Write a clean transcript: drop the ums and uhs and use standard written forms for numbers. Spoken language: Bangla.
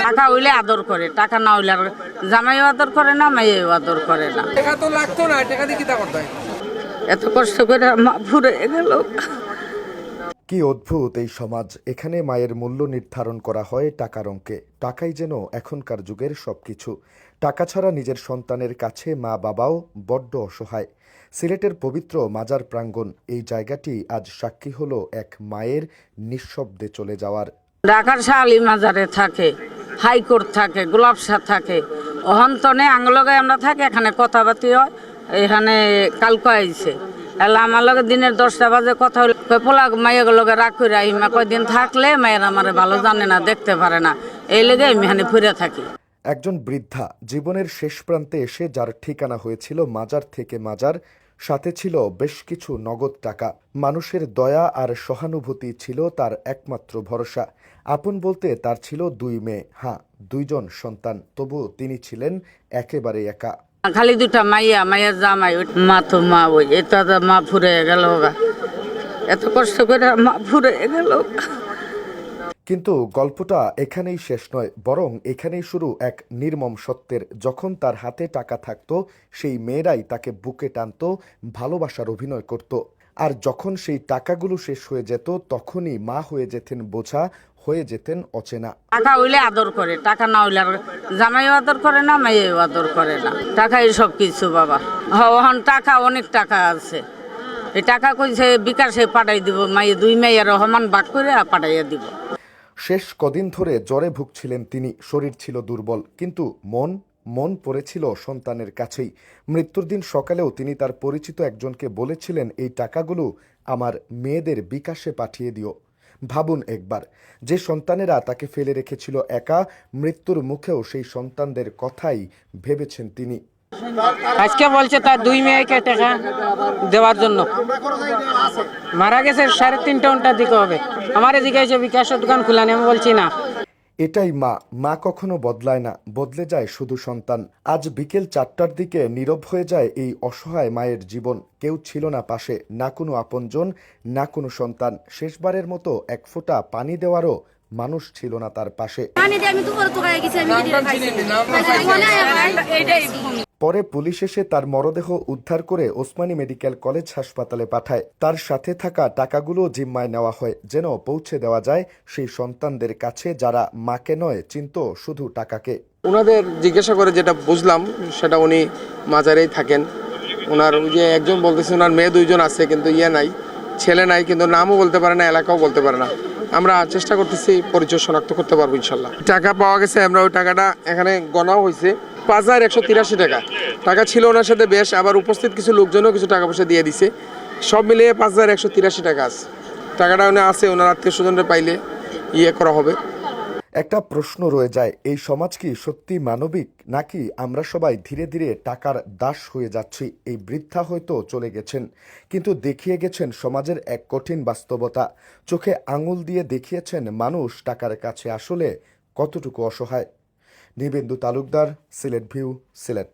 টাকা হইলে আদর করে, টাকা না হইলে আর জামাইও আদর করে না, মেয়েও আদর করে না। টাকা তো লাগতো না, টাকা দিয়ে কি তা করতে হয়? এত কষ্ট করে মা ফুরে গেল। কি অদ্ভুত এই সমাজ! এখানে মায়ের মূল্য নির্ধারণ করা হয় টাকার অঙ্কে। টাকাই যেন এখনকার যুগের সবকিছু। টাকা ছাড়া নিজের সন্তানের কাছে মা বাবাও বড্ড অসহায়। সিলেটের পবিত্র মাজার প্রাঙ্গণ, এই জায়গাটি আজ সাক্ষী হলো এক মায়ের নিঃশব্দে চলে যাওয়ার। ঢাকার শালি মাজারে থাকে, হাইকোর্ট থাকে, গোলাপশা থাকে, অহন্তনে আংলগে আমরা থাকি, এখানে কথাবার্তি হয়। এখানে কালকে আইছে এলা আমার লগে দিনের 10টা বাজে কথা হলো, পোলা মাইয়ের লগে রাগ করে আহিমা কয়দিন থাকলে মায়ের আমার ভালো জানে না, দেখতে পারে না, এই লেগে আমি এখানে ফিরে থাকি। একজন বৃদ্ধা জীবনের শেষ প্রান্তে এসে যার ঠিকানা হয়েছিল মাজার থেকে মাজার, সাথে ছিল বেশ কিছু নগদ টাকা। মানুষের দয়া আর সহানুভূতি ছিল তার একমাত্র ভরসা। আপন বলতে তার ছিল 2 মেয়ে, হ্যাঁ 2 জন সন্তান, তবু তিনি ছিলেন একেবারে একা। খালি 2টা মাইয়া, মাইয়ার জামাই, মা তো মা, ওই এটা মা ফুরে গেল, এত কষ্ট করে মা ফুরে গেল। কিন্তু গল্পটা এখানেই শেষ নয়, বরং এখানেই শুরু এক নির্মম সত্যের। যখন তার হাতে টাকা থাকতো, সেই মেয়েরাই তাকে বুকে টানতো, ভালোবাসার অভিনয় করত। আর যখন সেই টাকাগুলো শেষ হয়ে যেত, তখনই মা হয়ে যেতেন বোঝা, হয়ে যেতেন অচেনা। টাকা হইলে আদর করে, টাকা না হইলে আর জামাইও আদর করে না, মেয়েও আদর করে না। টাকাই সব কিছু বাবা। হন টাকা, অনেক টাকা আছে, এই টাকা কইছে বিকাশে পাঠাই দিব, মাইয়ে 2 মেয়ের রহমান বাক করে পাঠাইয়া দিব। শেষ কদিন ধরে জ্বরে ভুগছিলেন তিনি, শরীর ছিল দুর্বল, কিন্তু মন পড়েছিল সন্তানের কাছেই। মৃত্যুর দিন সকালেও তিনি তার পরিচিত একজনকে বলেছিলেন, এই টাকাগুলো আমার মেয়েদের বিকাশে পাঠিয়ে দিও। ভাবুন একবার, যে সন্তানেরা তাকে ফেলে রেখেছিল একা, মৃত্যুর মুখেও সেই সন্তানদের কথাই ভেবেছেন তিনি। আজকে বলছে তার 2 মেয়েকে টাকা দেওয়ার জন্য, মারা গেছে 3:30 দিকে হবে। আমার এদিকে এসে বিকাশের দোকান খোলানি, আমি বলছি না। এটাই মা কখনো বদলায় না, বদলে যায় শুধু সন্তান। আজ বিকেল 4টার দিকে নীরব হয়ে যায় এই অসহায় মায়ের জীবন। কেউ ছিল না পাশে, না কোনো আপনজন, না কোনো সন্তান। শেষবারের মতো এক ফোঁটা পানি দেওয়ারও মানুষ ছিল না তার পাশে। পরে পুলিশ এসে তার মরদেহ উদ্ধার করে ওসমানী মেডিকেল কলেজ হাসপাতালে পাঠায়। তার সাথে থাকা টাকাগুলো জিম্মায় নেওয়া হয়, যেন পৌঁছে দেওয়া যায় সেই সন্তানদের কাছে যারা মাকে নয়, চিনত শুধু টাকাকে। ওনাদের জিজ্ঞাসা করে যেটা বুঝলাম, সেটা উনি মাজারেই থাকেন। ওনার ওই যে একজন বলতেছে ওনার মেয়ে 2 জন আছে, কিন্তু নাই, ছেলে নাই, কিন্তু নামও বলতে পারে না, এলাকাও বলতে পারে না। আমরা চেষ্টা করতেছি পরিচয় শনাক্ত করতে পারবো ইনশাল্লাহ। টাকা পাওয়া গেছে, আমরা ওই টাকাটা এখানে গণাও হয়েছে, 5183 টাকা। টাকা ছিল ওনার সাথে বেশ, আবার উপস্থিত কিছু লোকজনও কিছু টাকা পয়সা দিয়ে দিছে, সব মিলিয়ে 5183 টাকা আছে। টাকাটা উনি আছে, ওনার আত্মীয় স্বজনরা পাইলে করা হবে। একটা প্রশ্ন রয়ে যায়, এই সমাজ কি সত্যি মানবিক, নাকি আমরা সবাই ধীরে ধীরে টাকার দাস হয়ে যাচ্ছি? এই বৃদ্ধা হয়তো চলে গেছেন, কিন্তু দেখিয়ে গেছেন সমাজের এক কঠিন বাস্তবতা। চোখে আঙুল দিয়ে দেখিয়েছেন মানুষ টাকার কাছে আসলে কতটুকু অসহায়। নিবেন্দু তালুকদার, সিলেট ভিউ, সিলেট।